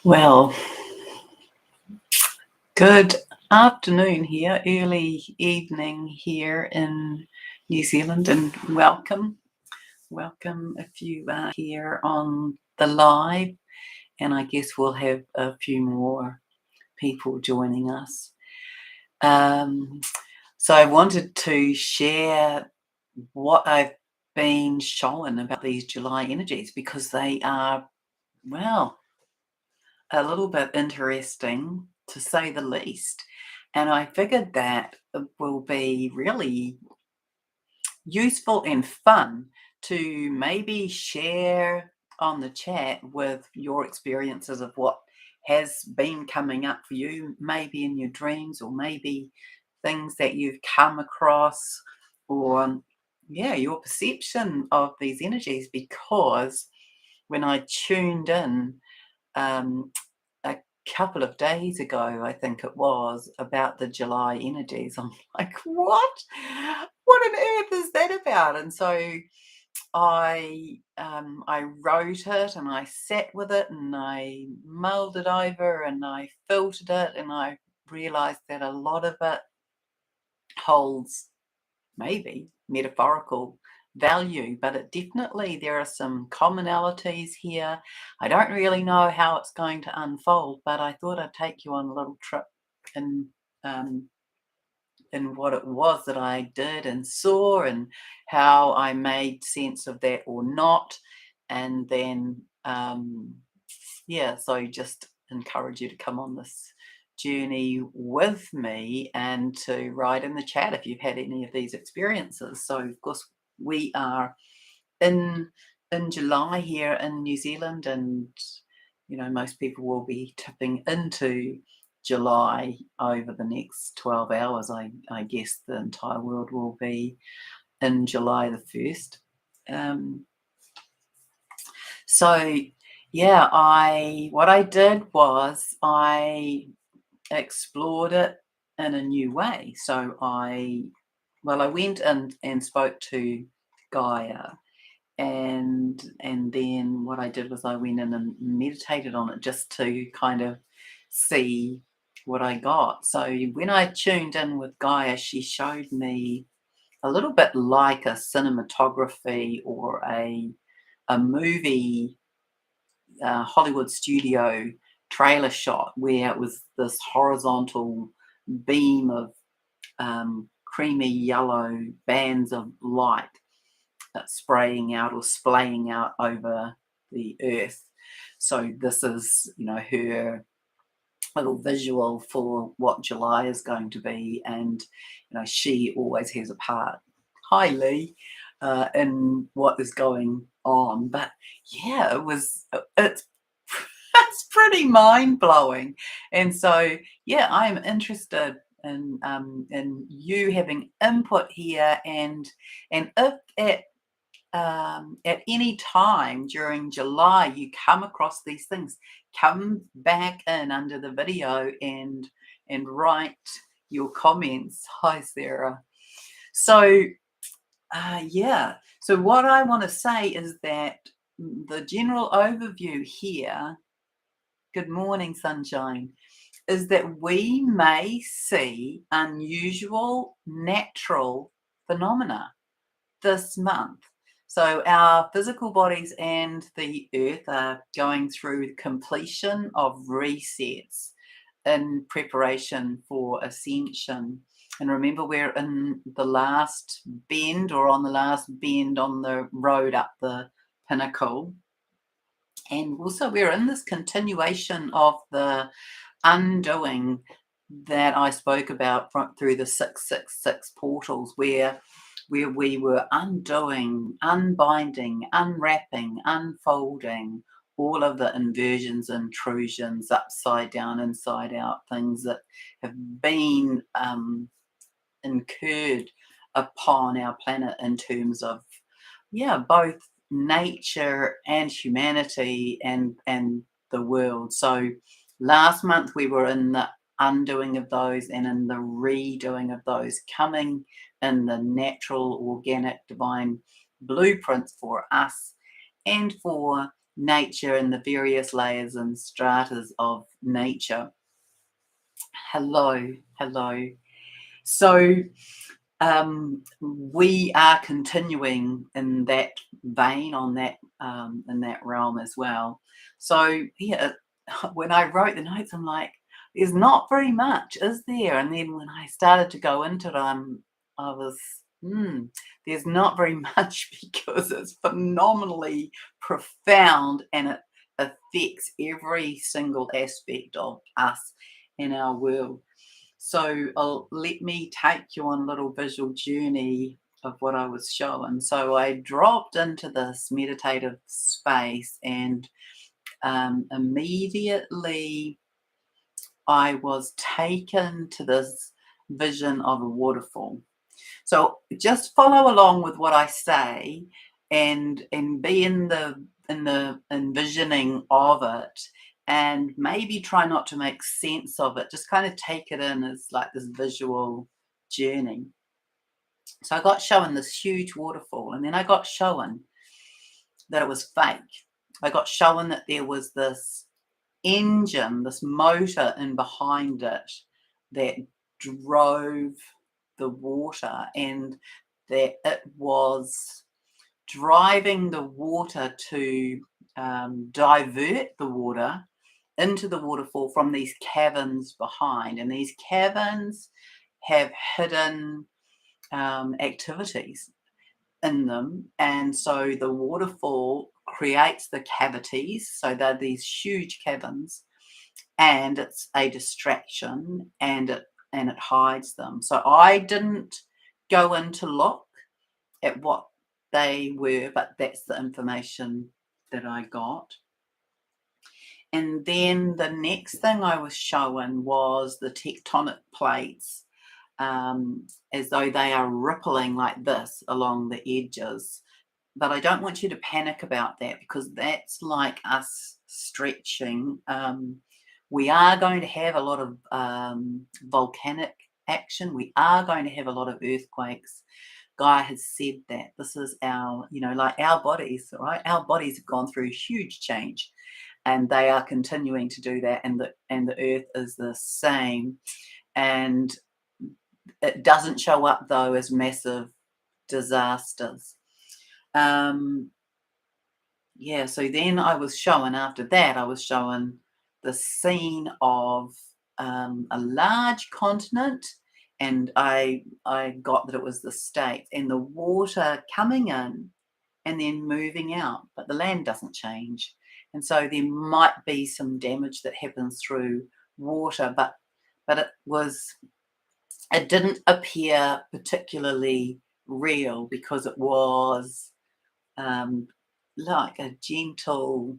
Well, good afternoon here, early evening here in New Zealand, and welcome. Welcome if you are here on the live, and I guess we'll have a few more people joining us. Um, so I wanted to share what I've been shown about these July energies because they are, well, a little bit interesting to say the least. And I figured that it will be really useful and fun to maybe share on the chat with your experiences of what has been coming up for you, maybe in your dreams, or maybe things that you've come across, or yeah, your perception of these energies. Because when I tuned in, um, a couple of days ago, I think it was, about the July energies. I'm like, what? What on earth is that about? And so I wrote it and I sat with it and I mulled it over and I filtered it and I realized that a lot of it holds maybe metaphorical value, but it definitely, there are some commonalities here. I don't really know how it's going to unfold, but I thought I'd take you on a little trip in um, in what it was that I did and saw, and how I made sense of that or not, and then yeah, so just encourage you to come on this journey with me and to write in the chat if you've had any of these experiences. So of course we are in July here in New Zealand, and most people will be tipping into July over the next 12 hours. I guess the entire world will be in July the 1st. So yeah, what I did was I explored it in a new way. So I went and spoke to Gaia, and then what I did was I went in and meditated on it just to kind of see what I got. So when I tuned in with Gaia, she showed me a little bit like a cinematography or a movie, Hollywood studio trailer shot, where it was this horizontal beam of creamy yellow bands of light spraying out or splaying out over the earth. So this is, her little visual for what July is going to be, and she always has a part. Hi, Lee. In what is going on, but yeah, it's it's pretty mind blowing, and so yeah, I am interested in you having input here, and if at any time during July you come across these things, come back in under the video and write your comments. Hi, Sarah. So yeah, so what I want to say is that the general overview here, good morning, sunshine, is that we may see unusual natural phenomena this month. So our physical bodies and the earth are going through completion of resets in preparation for ascension. And remember, we're in the last bend, or on the last bend on the road up the pinnacle. And also we're in this continuation of the undoing that I spoke about through the 666 portals, where we were undoing, unbinding, unwrapping, unfolding all of the inversions, intrusions, upside down, inside out, things that have been incurred upon our planet in terms of, yeah, both nature and humanity and the world. So last month we were in the undoing of those and in the redoing of those, coming in the natural, organic, divine blueprints for us and for nature and the various layers and stratas of nature. Hello, hello. So we are continuing in that vein on that in that realm as well. So yeah, when I wrote the notes, I'm like, there's not very much, is there? And then when I started to go into it, I was, there's not very much because it's phenomenally profound and it affects every single aspect of us and our world. So let me take you on a little visual journey of what I was shown. So I dropped into this meditative space, and immediately I was taken to this vision of a waterfall. So just follow along with what I say, and be in the envisioning of it, and maybe try not to make sense of it. Just kind of take it in as like this visual journey. So I got shown this huge waterfall, and then I got shown that it was fake. I got shown that there was this engine, this motor in behind it that drove the water, and that it was driving the water to divert the water into the waterfall from these caverns behind. And these caverns have hidden activities in them. And so the waterfall creates the cavities. So they're these huge caverns, and it's a distraction, and it hides them. So I didn't go in to look at what they were, but that's the information that I got. And then the next thing I was shown was the tectonic plates, as though they are rippling like this along the edges. But I don't want you to panic about that, because that's like us stretching. We are going to have a lot of volcanic action. We are going to have a lot of earthquakes. Guy has said that this is our, like our bodies, right? Our bodies have gone through huge change, and they are continuing to do that. And the earth is the same. And it doesn't show up though as massive disasters. Yeah, so then after that, I was shown the scene of a large continent, and I got that it was the States, and the water coming in and then moving out, but the land doesn't change. And so there might be some damage that happens through water, but it didn't appear particularly real, because it was um, like a gentle,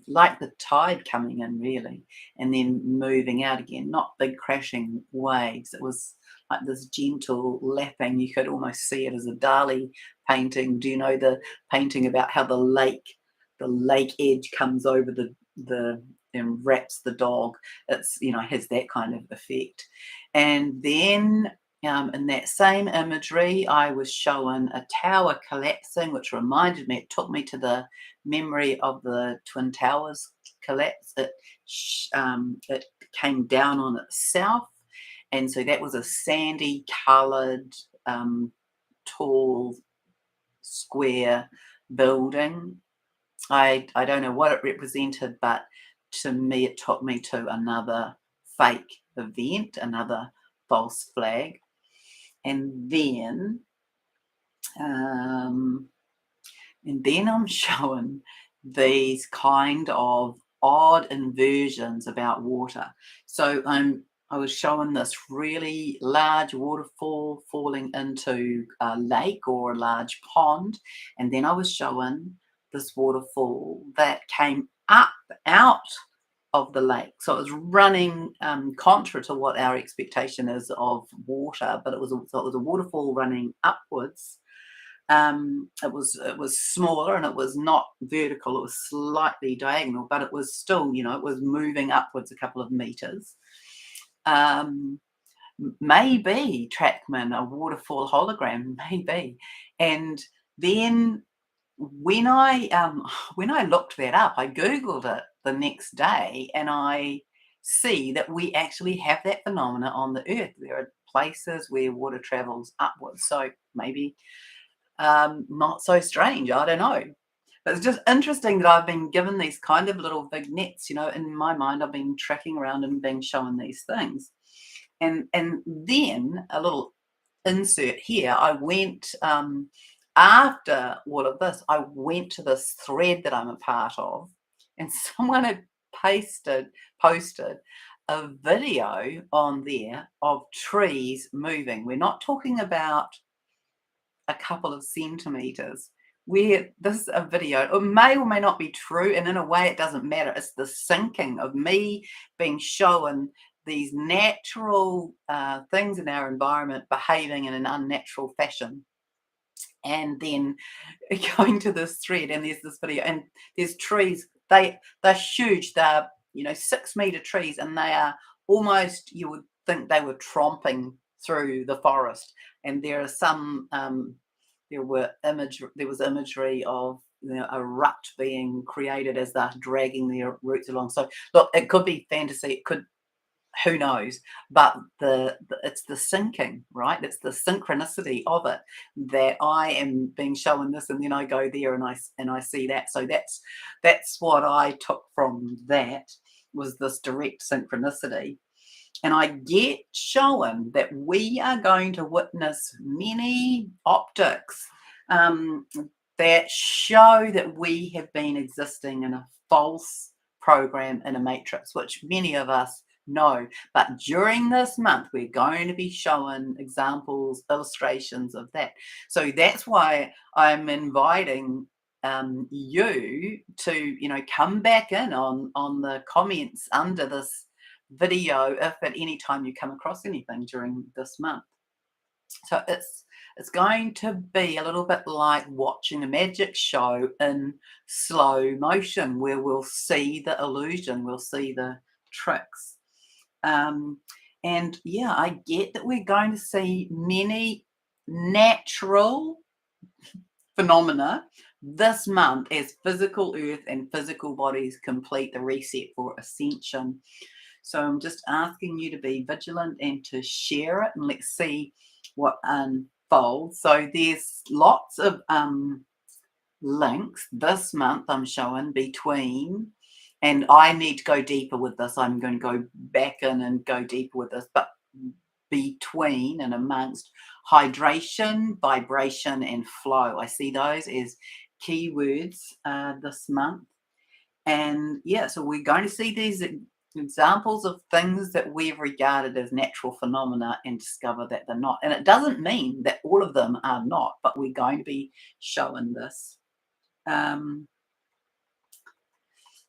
like the tide coming in, really, and then moving out again, not big crashing waves. It was like this gentle lapping. You could almost see it as a Dali painting. Do you know the painting about how the lake edge comes over the and wraps the dog? It's, has that kind of effect. And then in that same imagery, I was shown a tower collapsing, which reminded me, it took me to the memory of the Twin Towers collapse. It came down on itself. And so that was a sandy coloured, tall, square building. I don't know what it represented, but to me, it took me to another fake event, another false flag. And then um, I'm shown these kind of odd inversions about water. So I was shown this really large waterfall falling into a lake or a large pond, and then I was shown this waterfall that came up out of the lake. So it was running contra to what our expectation is of water, but it was a waterfall running upwards. It was smaller, and it was not vertical. It was slightly diagonal, but it was still, it was moving upwards a couple of meters. Maybe Trackman, a waterfall hologram, maybe. And then when I when I looked that up, I googled it the next day, and I see that we actually have that phenomena on the Earth. There are places where water travels upwards, so maybe not so strange. I don't know. But it's just interesting that I've been given these kind of little vignettes. In my mind, I've been tracking around and being shown these things, and then a little insert here. I went after all of this. I went to this thread that I'm a part of, and someone had posted a video on there of trees moving. We're not talking about a couple of centimeters. Where this is a video, it may or may not be true, and in a way, it doesn't matter. It's the syncing of me being shown these natural things in our environment behaving in an unnatural fashion, and then going to this thread, and there's this video, and there's trees. They're huge. They're 6-meter trees, and they are almost, you would think they were tromping through the forest. And there are some there was imagery of a rut being created as they're dragging their roots along. So look, it could be fantasy. It could, who knows, but it's the syncing, right? It's the synchronicity of it, that I am being shown this, and then I go there and I see that. So that's what I took from that, was this direct synchronicity. And I get shown that we are going to witness many optics um, that show that we have been existing in a false program, in a matrix, which many of us know. But during this month, we're going to be showing examples, illustrations of that. So that's why I'm inviting you to come back in on the comments under this video if at any time you come across anything during this month. So it's going to be a little bit like watching a magic show in slow motion, where we'll see the illusion, we'll see the tricks. And yeah, I get that we're going to see many natural phenomena this month as physical Earth and physical bodies complete the reset for Ascension. So I'm just asking you to be vigilant and to share it, and let's see what unfolds. So there's lots of links this month I'm showing between, and I need to go deeper with this. I'm going to go back in and go deeper with this, but between and amongst hydration, vibration, and flow. I see those as keywords this month. And yeah, so we're going to see these examples of things that we've regarded as natural phenomena and discover that they're not. And it doesn't mean that all of them are not, but we're going to be showing this.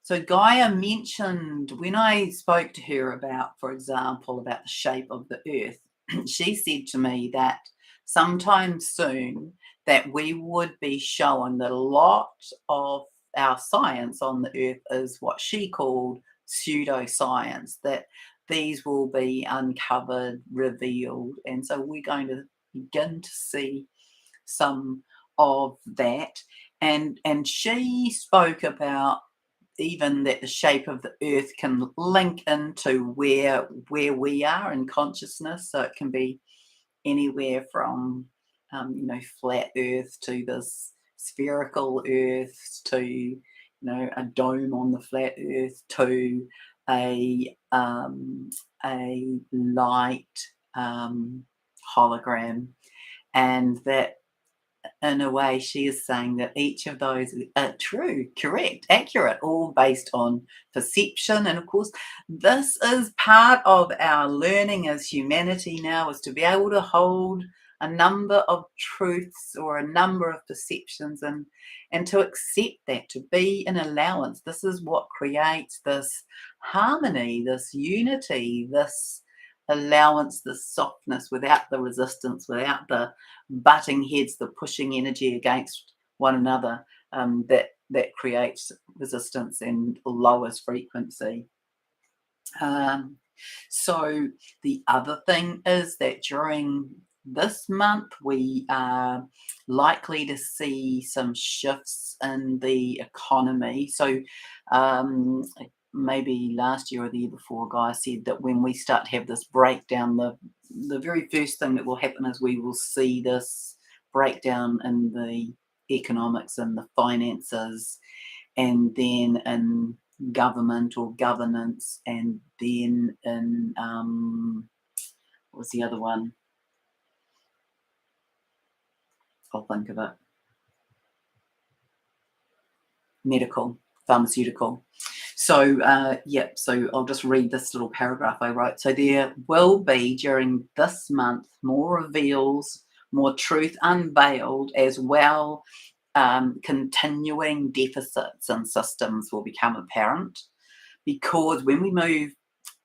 So Gaia mentioned, when I spoke to her about, for example, about the shape of the Earth, she said to me that sometime soon that we would be shown that a lot of our science on the Earth is what she called pseudoscience, that these will be uncovered, revealed. And so we're going to begin to see some of that. And she spoke about even that the shape of the Earth can link into where we are in consciousness. So it can be anywhere from flat Earth to this spherical Earth, to a dome on the flat Earth, to a light hologram. And that, in a way, she is saying that each of those are true, correct, accurate, all based on perception. And of course, this is part of our learning as humanity now, is to be able to hold a number of truths or a number of perceptions, and to accept that, to be an allowance. This is what creates this harmony, this unity, this allowance, this softness, without the resistance, without the butting heads, the pushing energy against one another, that creates resistance and lowers frequency. So the other thing is that during this month we are likely to see some shifts in the economy. So maybe last year or the year before, Guy said that when we start to have this breakdown, the very first thing that will happen is we will see this breakdown in the economics and the finances, and then in government or governance, and then in what was the other one? I'll think of it. Medical, pharmaceutical. So, so I'll just read this little paragraph I wrote. So, there will be during this month more reveals, more truth unveiled, as well. Continuing deficits in systems will become apparent because when we move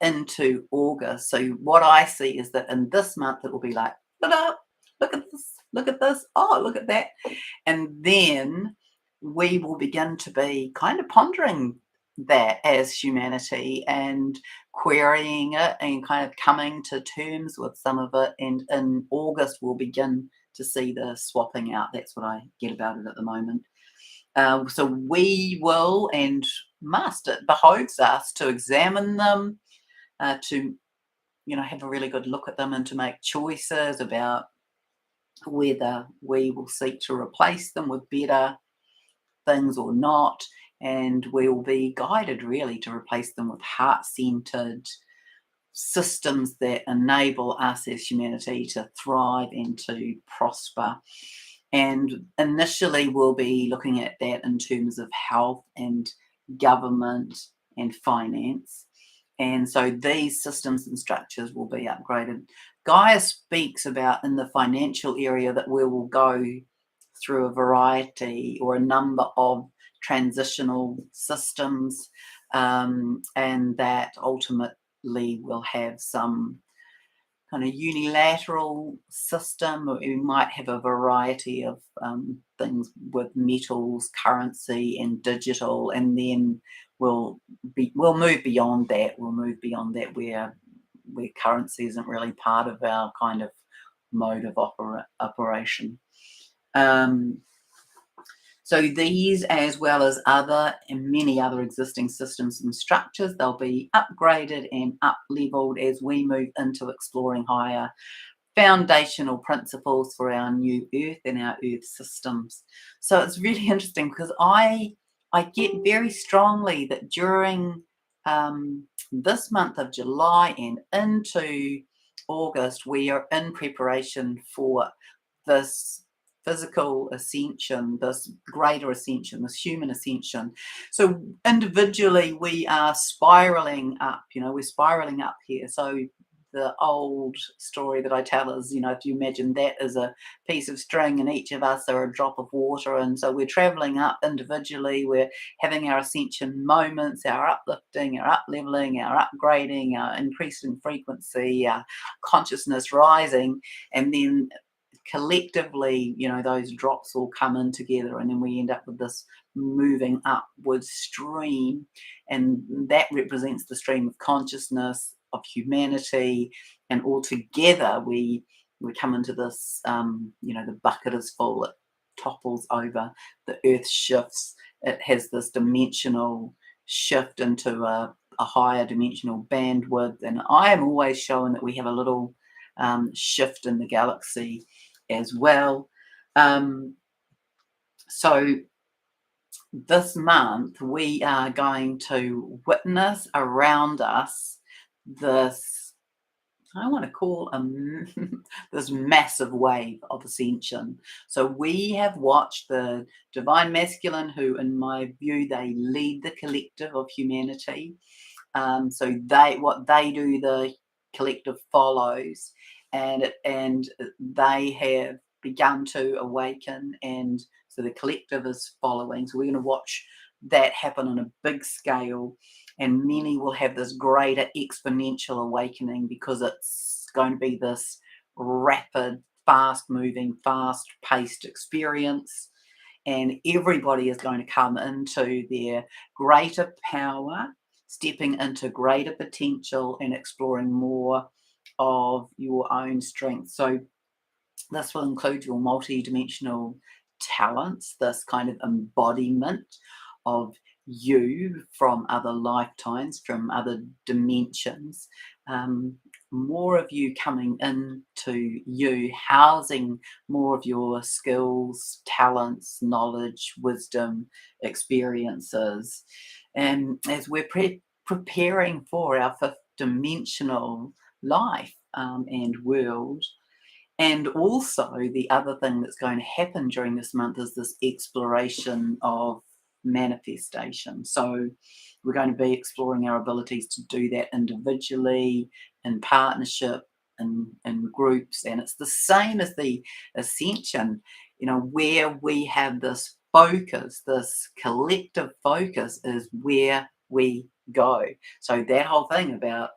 into August, so what I see is that in this month it will be like, look at this, oh, look at that. And then we will begin to be kind of pondering that as humanity and querying it and kind of coming to terms with some of it. And in August, we'll begin to see the swapping out. That's what I get about it at the moment. So we will and must, it behoves us to examine them, to have a really good look at them and to make choices about whether we will seek to replace them with better things or not, and we will be guided really to replace them with heart-centered systems that enable us as humanity to thrive and to prosper. And initially we'll be looking at that in terms of health and government and finance. And so these systems and structures will be upgraded. Gaia speaks about in the financial area that we will go through a variety or a number of transitional systems, and that ultimately will have some kind of unilateral system, or we might have a variety of things with metals, currency, and digital, and then we'll move beyond that. We'll move beyond that where currency isn't really part of our kind of mode of operation. So these, as well as other and many other existing systems and structures, they'll be upgraded and up-leveled as we move into exploring higher foundational principles for our new Earth and our Earth systems. So it's really interesting because I get very strongly that during this month of July and into August, we are in preparation for this physical ascension, this greater ascension, this human ascension. So individually, we are spiraling up, we're spiraling up here. So the old story that I tell is, if you imagine that as a piece of string and each of us are a drop of water. And so we're traveling up individually, we're having our ascension moments, our uplifting, our up-leveling, our upgrading, our increasing frequency, our consciousness rising, and then collectively, those drops all come in together, and then we end up with this moving upward stream, and that represents the stream of consciousness of humanity, and all together we come into this, the bucket is full, it topples over, the earth shifts, it has this dimensional shift into a higher dimensional bandwidth, and I am always showing that we have a little shift in the galaxy as well. So this month we are going to witness around us this, I want to call this massive wave of ascension. So we have watched the divine masculine, who in my view they lead the collective of humanity. So what they do, the collective follows, and they have begun to awaken, and so the collective is following. So we're going to watch that happen on a big scale, and many will have this greater exponential awakening because it's going to be this rapid, fast moving, fast paced experience, and everybody is going to come into their greater power, stepping into greater potential and exploring more of your own strength. So This will include your multi-dimensional talents, this kind of embodiment of you from other lifetimes, from other dimensions. Um, More of you coming into you, housing more of your skills, talents, knowledge, wisdom, experiences. And as we're preparing for our fifth dimensional life and world, and also, the other thing that's going to happen during this month is this exploration of manifestation. So, we're going to be exploring our abilities to do that individually, in partnership, in groups. And it's the same as the ascension, where we have this focus, this collective focus is where we go. So, that whole thing about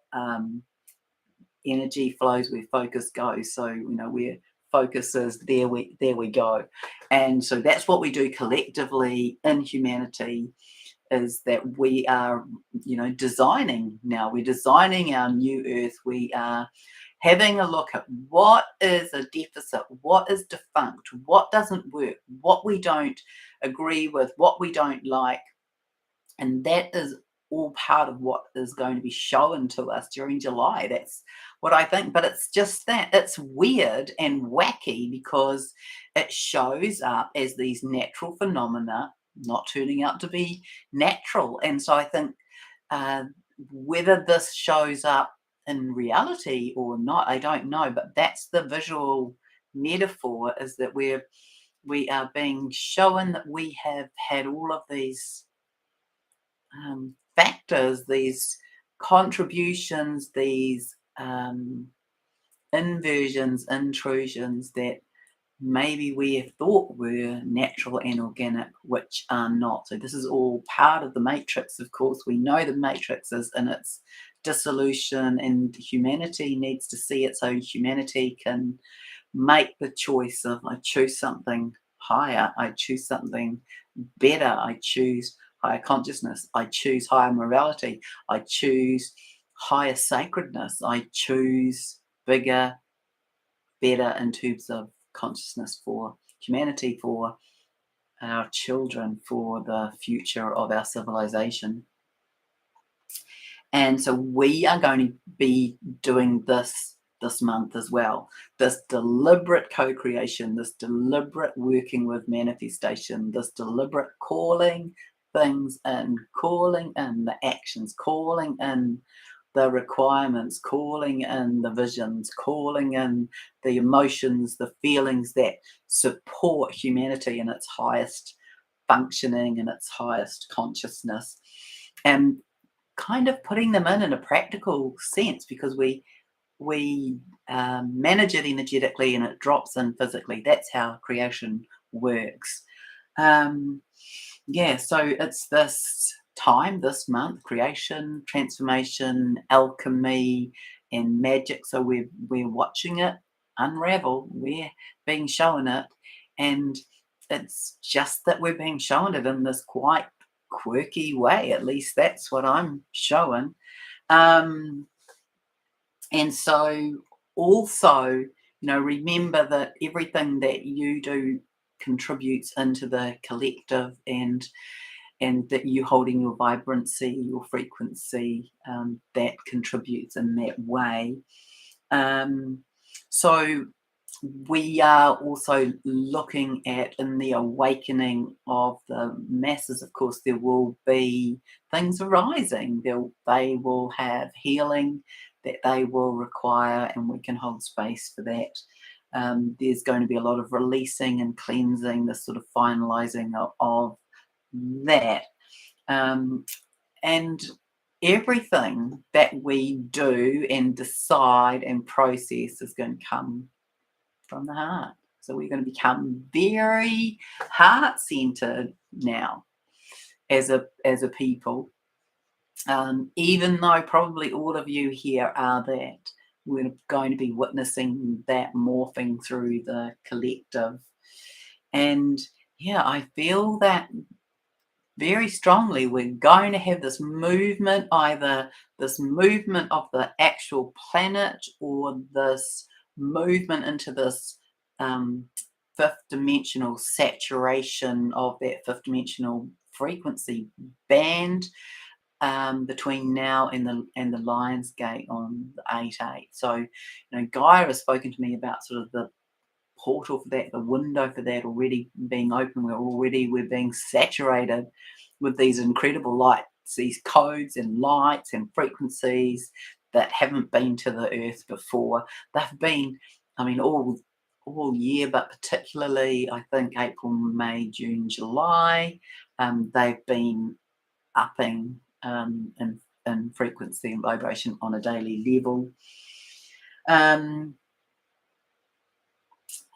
energy flows where focus goes. So where focus is, there we go. And so that's what we do collectively in humanity, is that we are designing now. We're designing our new earth. We are having a look at what is a deficit, what is defunct, what doesn't work, what we don't agree with, what we don't like. And that is all part of what is going to be shown to us during July. That's what I think. But it's just that it's weird and wacky because it shows up as these natural phenomena not turning out to be natural. And so I think uh, whether this shows up in reality or not, I don't know. But that's the visual metaphor, is that we are being shown that we have had all of these factors, these contributions, these inversions, intrusions that maybe we have thought were natural and organic, which are not. So this is all part of the matrix. Of course, we know the matrix is in its dissolution, and humanity needs to see it so humanity can make the choice of, I choose something higher, I choose something better, I choose higher consciousness, I choose higher morality, I choose higher sacredness, I choose bigger, better in terms of consciousness for humanity, for our children, for the future of our civilization. And so we are going to be doing this month as well. This deliberate co-creation, this deliberate working with manifestation, this deliberate calling things in, calling in the actions, calling in the requirements, calling in the visions, calling in the emotions, the feelings that support humanity in its highest functioning and its highest consciousness. And kind of putting them in a practical sense, because we manage it energetically and it drops in physically. That's how creation works. Um, yeah, so it's this time, this month, creation, transformation, alchemy, and magic. So we're watching it unravel. We're being shown it, and it's just that we're being shown it in this quite quirky way. At least that's what I'm showing. Um, and so also, remember that everything that you do contributes into the collective, and that you holding your vibrancy, your frequency, that contributes in that way. Um, so we are also looking at, in the awakening of the masses, of course, there will be things arising. They will have healing that they will require, and we can hold space for that. There's going to be a lot of releasing and cleansing, this sort of finalizing of that. And everything that we do and decide and process is going to come from the heart. So we're going to become very heart centered now as a people. Even though probably all of you here are that, we're going to be witnessing that morphing through the collective. And yeah, I feel that very strongly we're going to have this movement, either this movement of the actual planet or this movement into this fifth dimensional saturation of that fifth dimensional frequency band between now and the Lion's Gate on the 8/8. So, Gaia has spoken to me about sort of the portal for that, the window for that already being open. We're being saturated with these incredible lights, these codes and lights and frequencies that haven't been to the earth before. They've been, I mean, all year, but particularly I think April, May, June, July. They've been upping in frequency and vibration on a daily level.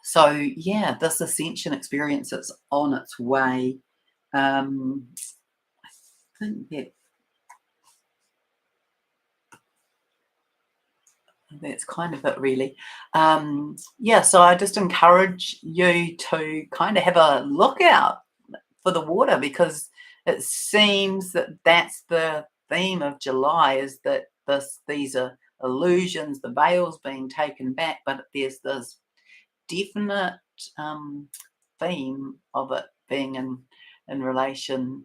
So yeah, this ascension experience is on its way. I think that's kind of it, really. Yeah, so I just encourage you to kind of have a look out for the water, because it seems that that's the theme of July, is that these are illusions, the veil's being taken back, but there's this definite theme of it being in relation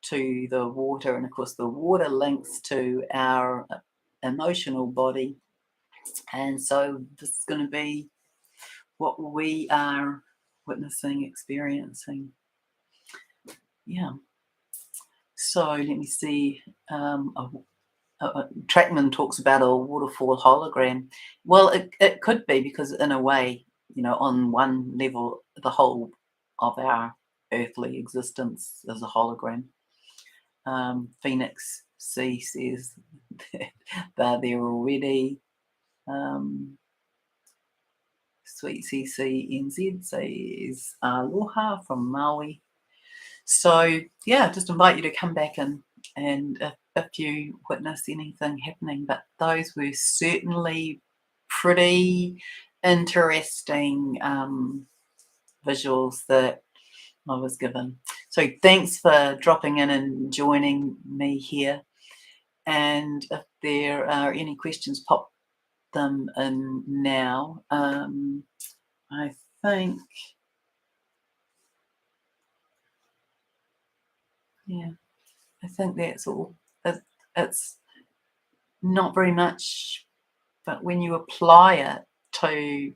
to the water, and of course the water links to our emotional body, and so this is going to be what we are witnessing, experiencing. Yeah. So let me see. Trackman talks about a waterfall hologram. Well, it could be, because in a way, on one level, the whole of our earthly existence is a hologram. Phoenix C says that they're there already. Sweet CCNZ says aloha from Maui. So yeah, just invite you to come back and if you witness anything happening. But those were certainly pretty interesting visuals that I was given. So thanks for dropping in and joining me here. And if there are any questions, pop them in now. I think, yeah, I think that's all. It's not very much, but when you apply it to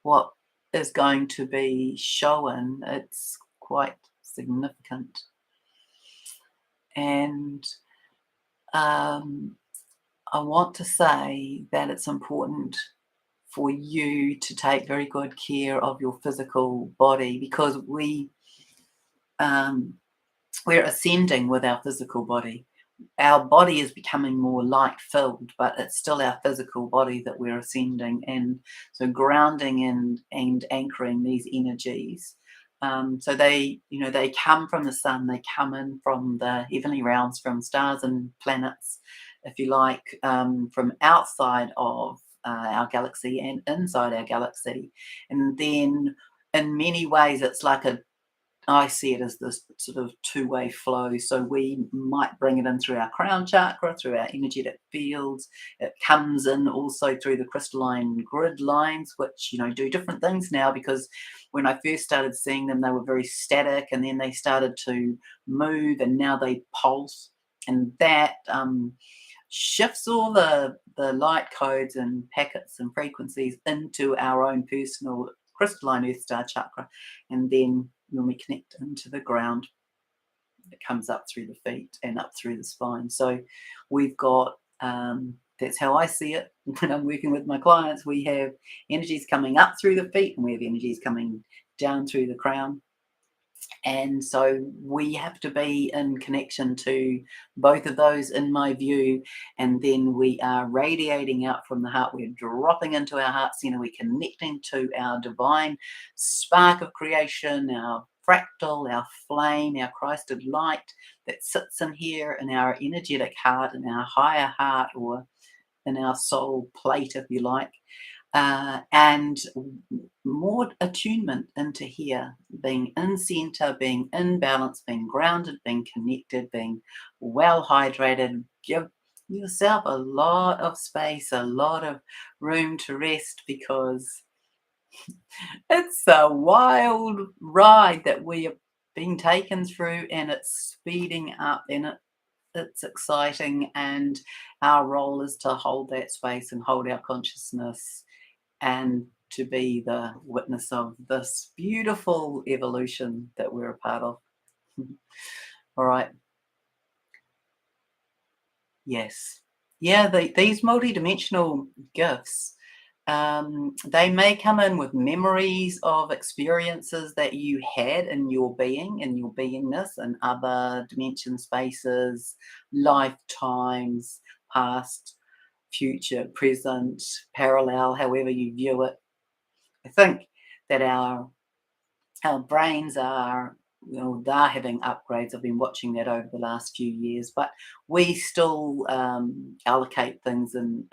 what is going to be shown, it's quite significant. And I want to say that it's important for you to take very good care of your physical body, because we're ascending with our physical body. Our body is becoming more light filled, but it's still our physical body that we're ascending. And so grounding and anchoring these energies. So they come from the sun, they come in from the heavenly realms, from stars and planets, if you like, from outside of our galaxy and inside our galaxy. And then in many ways, it's like I see it as this sort of two-way flow. So we might bring it in through our crown chakra, through our energetic fields. It comes in also through the crystalline grid lines, which, do different things now, because when I first started seeing them, they were very static, and then they started to move, and now they pulse. And that shifts all the light codes and packets and frequencies into our own personal crystalline Earth Star chakra. And then when we connect into the ground, it comes up through the feet and up through the spine. So we've got, that's how I see it when I'm working with my clients. We have energies coming up through the feet, and we have energies coming down through the crown. And so we have to be in connection to both of those, in my view. And then we are radiating out from the heart. We're dropping into our heart center. We're connecting to our divine spark of creation, our fractal, our flame, our Christed light that sits in here in our energetic heart, in our higher heart, or in our soul plate, if you like. And more attunement into here, being in center, being in balance, being grounded, being connected, being well hydrated. Give yourself a lot of space, a lot of room to rest, because It's a wild ride that we have been taken through, and it's speeding up, and it's exciting. And our role is to hold that space and hold our consciousness and to be the witness of this beautiful evolution that we're a part of. All right. Yes. Yeah, these multidimensional gifts, they may come in with memories of experiences that you had in your being, in your beingness, and other dimension spaces, lifetimes, past, future, present, parallel, however you view it. I think that our brains are, they're having upgrades. I've been watching that over the last few years, but we still allocate things in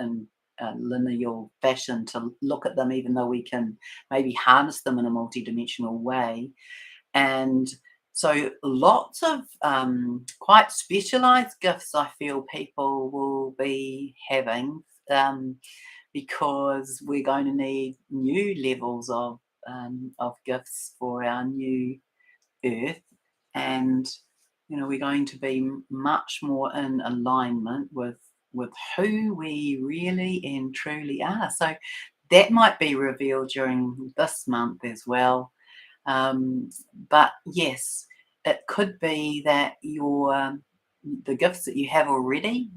a linear fashion to look at them, even though we can maybe harness them in a multidimensional way. And so, lots of quite specialized gifts I feel people will be having. Um, because we're going to need new levels of gifts for our new earth. And we're going to be much more in alignment with who we really and truly are. So that might be revealed during this month as well. um, but yes, it could be that the gifts that you have already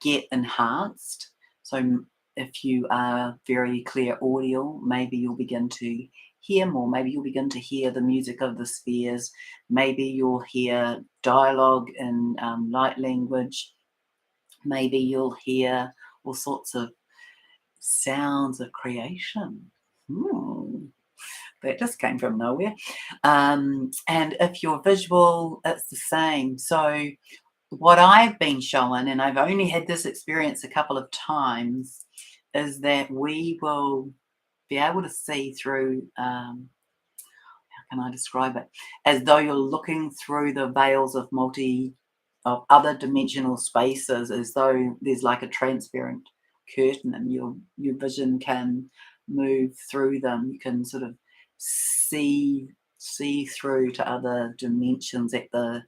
get enhanced. So if you are very clear audio, maybe you'll begin to hear more. Maybe you'll begin to hear the music of the spheres. Maybe you'll hear dialogue in light language. Maybe you'll hear all sorts of sounds of creation. Hmm. That just came from nowhere. And if you're visual, it's the same. So, what I've been shown, and I've only had this experience a couple of times, is that we will be able to see through. How can I describe it? As though you're looking through the veils of other dimensional spaces, as though there's like a transparent curtain, and your vision can move through them. You can sort of see through to other dimensions at the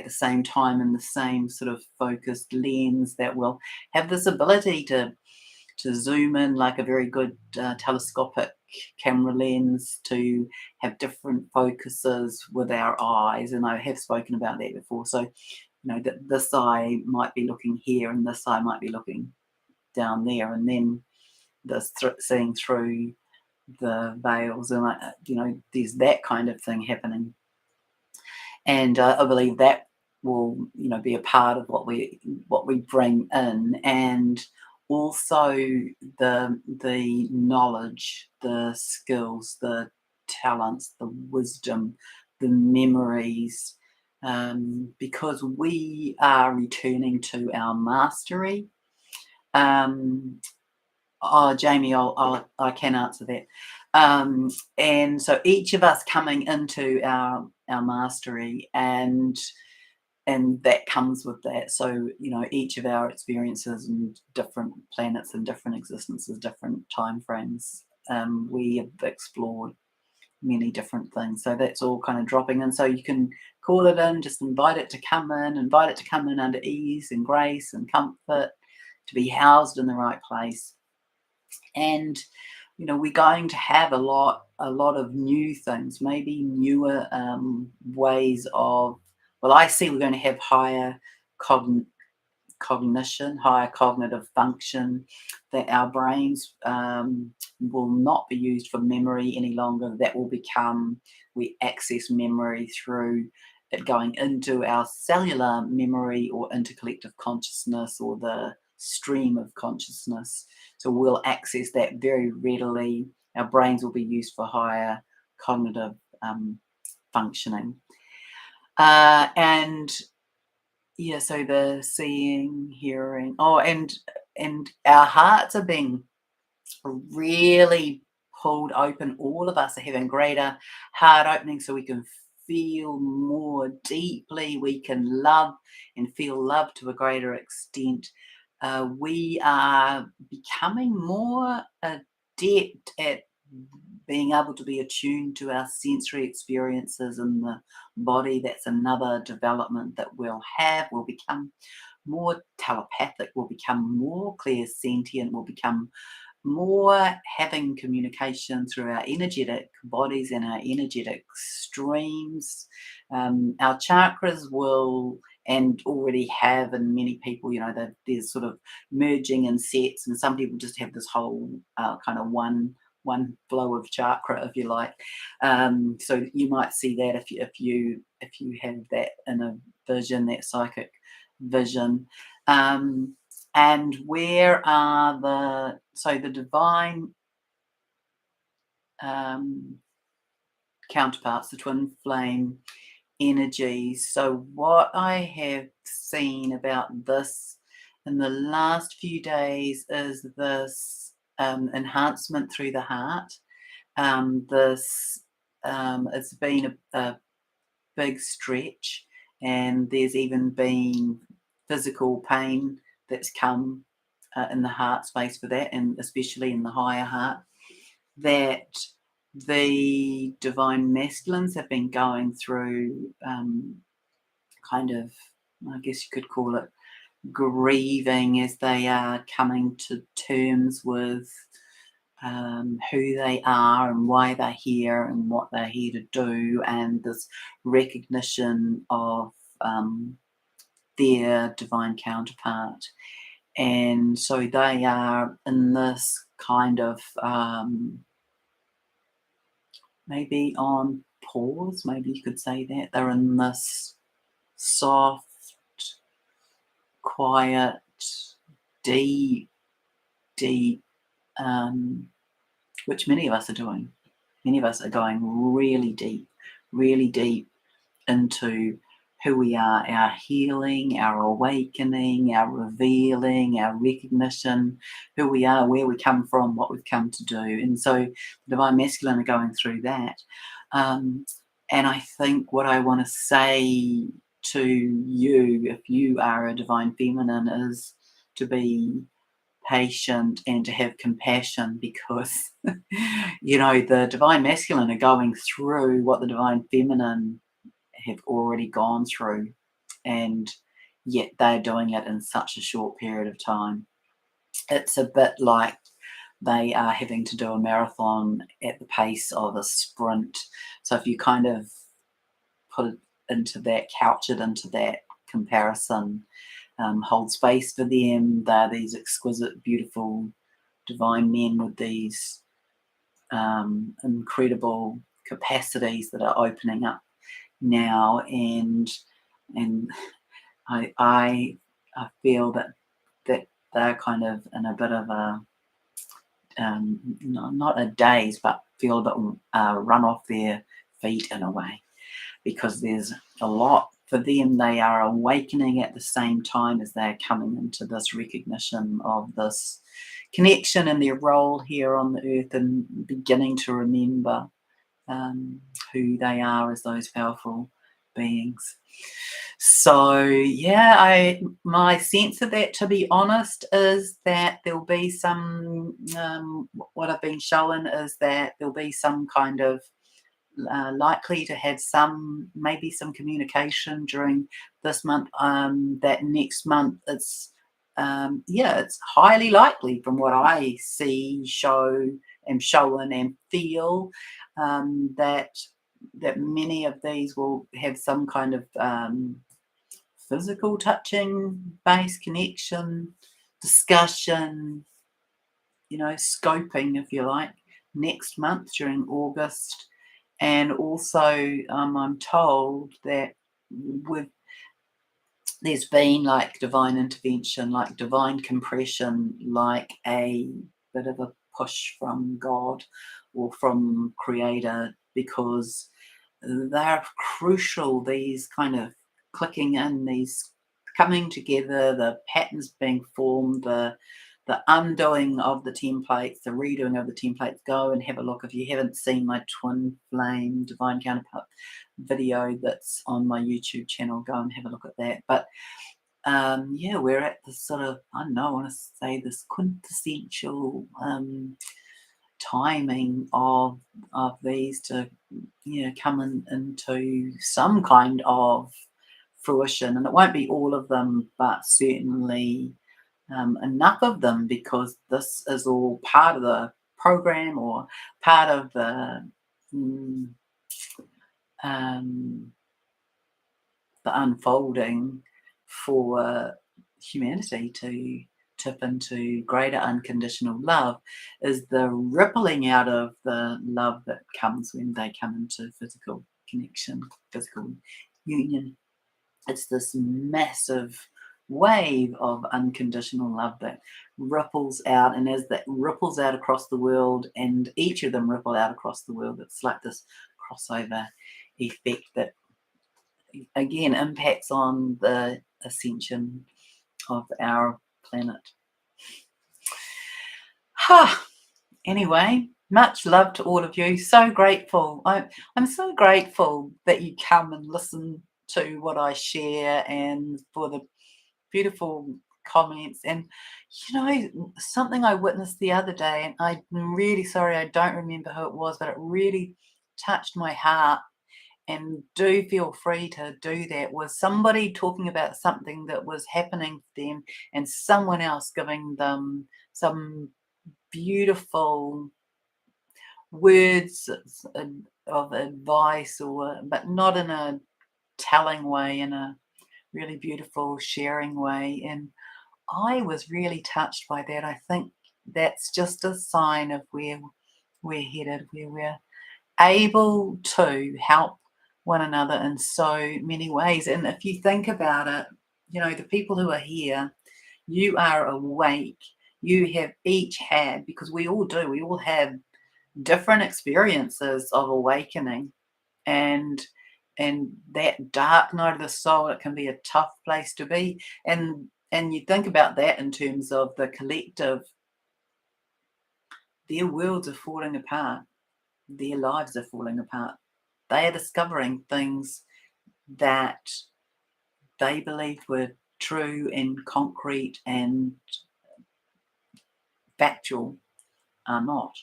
same time, in the same sort of focused lens that will have this ability to zoom in like a very good telescopic camera lens, to have different focuses with our eyes. And I have spoken about that before. So, that this eye might be looking here and this eye might be looking down there, and then seeing through the veils. And, there's that kind of thing happening. And I believe that will be a part of what we bring in. And also the knowledge, the skills, the talents, the wisdom, the memories, because we are returning to our mastery. um, Oh, Jamie, I can answer that. And so each of us coming into our mastery, and that comes with that. So, each of our experiences and different planets and different existences, different time frames, we have explored many different things. So that's all kind of dropping in. So you can call it in, just invite it to come in under ease and grace and comfort, to be housed in the right place. And we're going to have a lot of new things, maybe newer ways of, well, I see we're going to have higher cogn- cognition, higher cognitive function, that our brains will not be used for memory any longer. That will become, we access memory through it going into our cellular memory or intercollective consciousness, or the stream of consciousness. So we'll access that very readily. Our brains will be used for higher cognitive functioning. And yeah, so the seeing, hearing, and our hearts are being really pulled open. All of us are having greater heart opening, so we can feel more deeply. We can love and feel love to a greater extent. We are becoming more adept at being able to be attuned to our sensory experiences in the body. That's another development that we'll have. We'll become more telepathic, we'll become more clairsentient, we'll become more having communication through our energetic bodies and our energetic streams. Our chakras will, and already have in many people, there's sort of merging in sets, and some people just have this whole kind of one flow of chakra, if you like. So you might see that if you have that in a vision, that psychic vision. And where are the divine counterparts, the twin flame energies? So what I have seen about this in the last few days is this enhancement through the heart. This It's been a big stretch, and there's even been physical pain that's come in the heart space for that, and especially in the higher heart, that the divine masculines have been going through kind of, I guess you could call it, grieving as they are coming to terms with who they are and why they're here and what they're here to do, and this recognition of their divine counterpart. And so they are in this kind of maybe on pause, maybe you could say that. They're in this soft, quiet, deep, deep, which many of us are doing. Many of us are going really deep into who we are, our healing, our awakening, our revealing, our recognition, who we are, where we come from, what we've come to do. And so the divine masculine are going through that. And I think what I want to say to you, if you are a divine feminine, is to be patient and to have compassion, because the divine masculine are going through what the divine feminine have already gone through, and yet they're doing it in such a short period of time. It's a bit like they are having to do a marathon at the pace of a sprint. So if you kind of put it into that, couch it into that comparison, hold space for them. They're these exquisite, beautiful, divine men with these incredible capacities that are opening up now, and I feel that they're kind of in a bit of a not a daze, but feel a bit run off their feet in a way, because there's a lot for them. They are awakening at the same time as they're coming into this recognition of this connection and their role here on the earth, and beginning to remember who they are as those powerful beings. So yeah, my sense of that, to be honest, is that there'll be some what I've been shown is that there'll be some kind of likely to have maybe some communication during this month. That next month, it's highly likely, from what I see, am shown and feel, that many of these will have some kind of physical touching based connection, discussion, scoping, if you like, next month during August. And also, I'm told that there's been like divine intervention, like divine compression, like a bit of a push from God or from Creator, because they're crucial, these kind of clicking in, these coming together, the patterns being formed, the undoing of the templates, the redoing of the templates. Go and have a look if you haven't seen my twin flame divine counterpart video that's on my YouTube channel. Go and have a look at that. But we're at this sort of, I don't know, I want to say this quintessential timing of these to come into some kind of fruition. And it won't be all of them, but certainly enough of them, because this is all part of the program, or part of mm, um, the unfolding for humanity to tip into greater unconditional love, is the rippling out of the love that comes when they come into physical connection, physical union. It's this massive wave of unconditional love that ripples out, and as that ripples out across the world, and each of them ripple out across the world, it's like this crossover effect that again impacts on the ascension of our planet. Anyway, much love to all of you. So grateful. I'm so grateful that you come and listen to what I share, and for the beautiful comments. And something I witnessed the other day, and I'm really sorry, I don't remember who it was, but it really touched my heart, and do feel free to do that, was somebody talking about something that was happening for them, and someone else giving them some beautiful words of advice, but not in a telling way, in a really beautiful sharing way. And I was really touched by that. I think that's just a sign of where we're headed, where we're able to help one another in so many ways. And if you think about it, the people who are here, you are awake. You have each had, because we all do, we all have different experiences of awakening, and that dark night of the soul, it can be a tough place to be. And you think about that in terms of the collective, their worlds are falling apart, their lives are falling apart. They are discovering things that they believed were true and concrete and factual are not.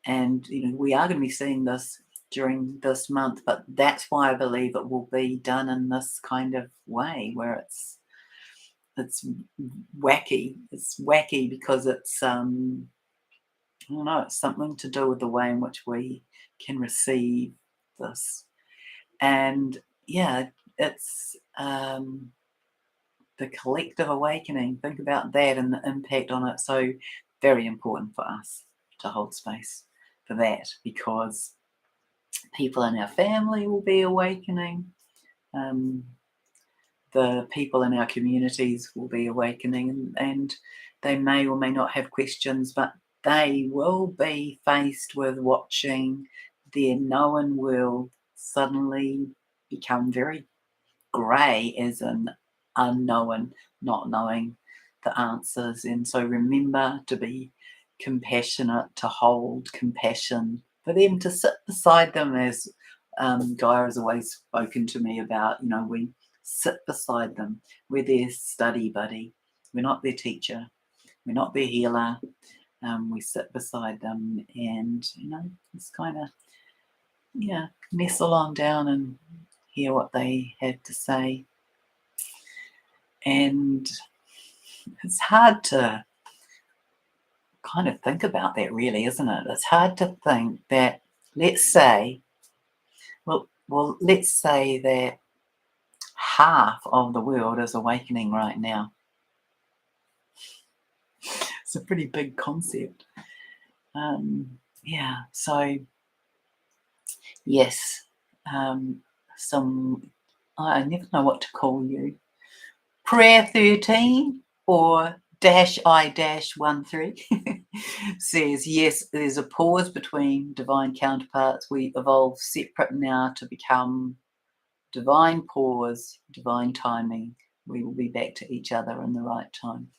And we are going to be seeing this during this month, but that's why I believe it will be done in this kind of way, where it's wacky. It's wacky because it's I don't know, it's something to do with the way in which we can receive this. And yeah, it's the collective awakening. Think about that and the impact on it. So very important for us to hold space for that, because people in our family will be awakening. The people in our communities will be awakening, and they may or may not have questions, but they will be faced with watching their known world suddenly become very grey, as in unknown, not knowing the answers. And so remember to be compassionate, to hold compassion for them, to sit beside them, as Gaia has always spoken to me about. We sit beside them. We're their study buddy. We're not their teacher. We're not their healer. We sit beside them, and just kind of nestle on down and hear what they had to say. And it's hard to kind of think about that, really, isn't it? It's hard to think that, let's say that half of the world is awakening right now. It's a pretty big concept. So yes, I never know what to call you. Prayer 13 or -I-13 says, yes, there's a pause between divine counterparts. We evolve separate now to become divine pause, divine timing. We will be back to each other in the right time.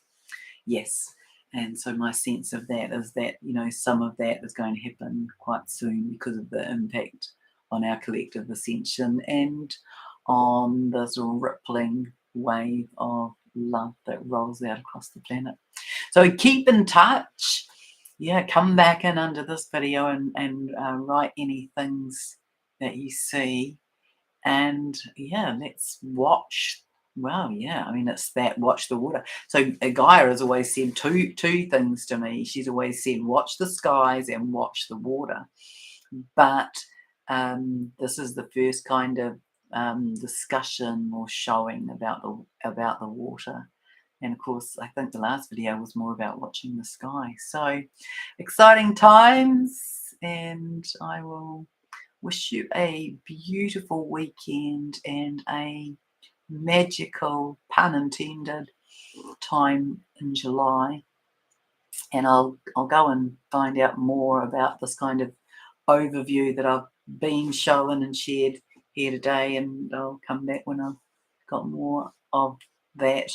Yes. And so my sense of that is that, some of that is going to happen quite soon, because of the impact on our collective ascension and on this rippling wave of love that rolls out across the planet. So keep in touch. yeah, come back in under this video and write any things that you see. And yeah, let's watch. Well, yeah, I mean, it's that watch the water. So Gaia has always said two things to me. She's always said, watch the skies and watch the water. But this is the first kind of discussion or showing about the water. And of course, I think the last video was more about watching the sky. So exciting times, and I will wish you a beautiful weekend and a magical, pun intended, time in July. And I'll go and find out more about this kind of overview that I've been shown and shared here today, and I'll come back when I've got more of that.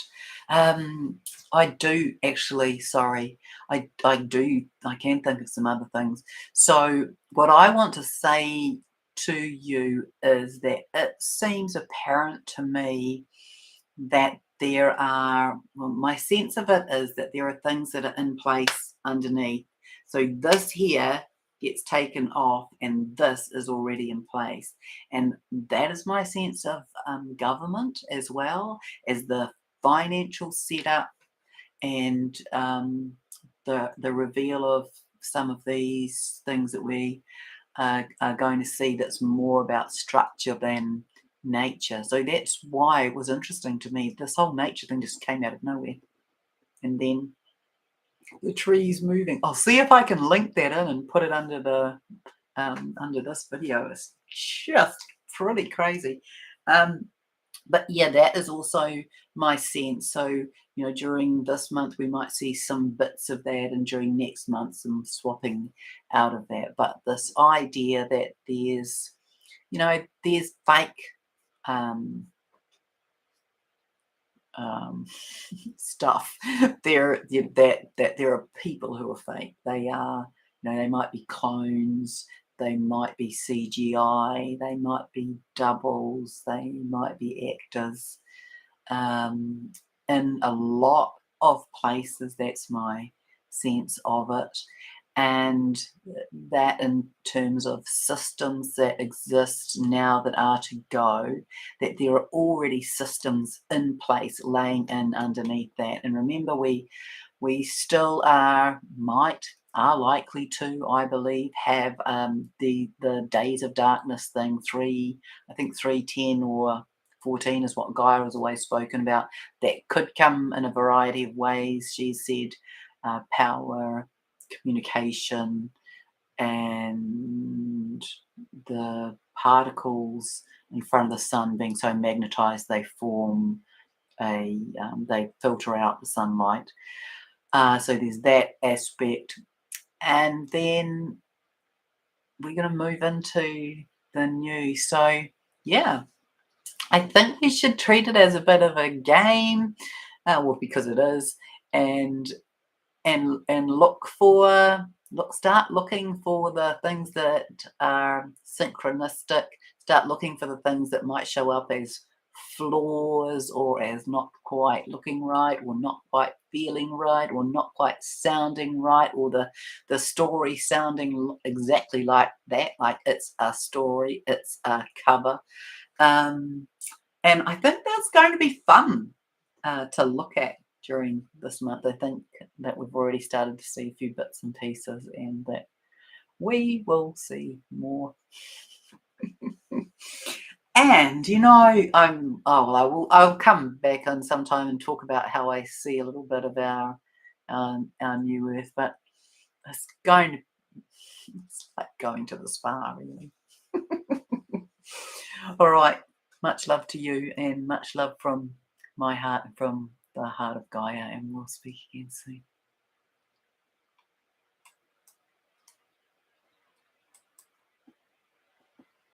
I do actually, sorry, I can think of some other things. So what I want to say to you is that it seems apparent to me that there are, well, my sense of it is that there are things that are in place underneath. So this here gets taken off and this is already in place. And that is my sense of government, as well as the financial setup, and the reveal of some of these things that we are going to see, that's more about structure than nature. So that's why it was interesting to me. This whole nature thing just came out of nowhere. And then the trees moving. I'll see if I can link that in and put it under this video. It's just pretty crazy. But yeah, that is also my sense. So, during this month, we might see some bits of that, and during next month, some swapping out of that. But this idea that there's fake um, um, stuff there, that there are people who are fake. They are, they might be clones, they might be CGI, they might be doubles, they might be actors. In a lot of places, that's my sense of it. And that, in terms of systems that exist now that are to go, that there are already systems in place laying in underneath that. And remember, we still are likely to, I believe, have the days of darkness thing. I think 310 or 14 is what Gaia has always spoken about. That could come in a variety of ways. She said power, communication, and the particles in front of the sun being so magnetized they form they filter out the sunlight. So there's that aspect. And then we're going to move into the new. So yeah, I think we should treat it as a bit of a game, well, because it is. And start looking for the things that are synchronistic. Start looking for the things that might show up as flaws, or as not quite looking right, or not quite feeling right, or not quite sounding right, or the story sounding exactly like that, like it's a story, it's a cover. And I think that's going to be fun to look at during this month. I think that we've already started to see a few bits and pieces, and that we will see more. And I'll come back on sometime and talk about how I see a little bit of our new Earth, but it's like going to the spa, really. All right. Much love to you, and much love from my heart, from the heart of Gaia, and we'll speak again soon.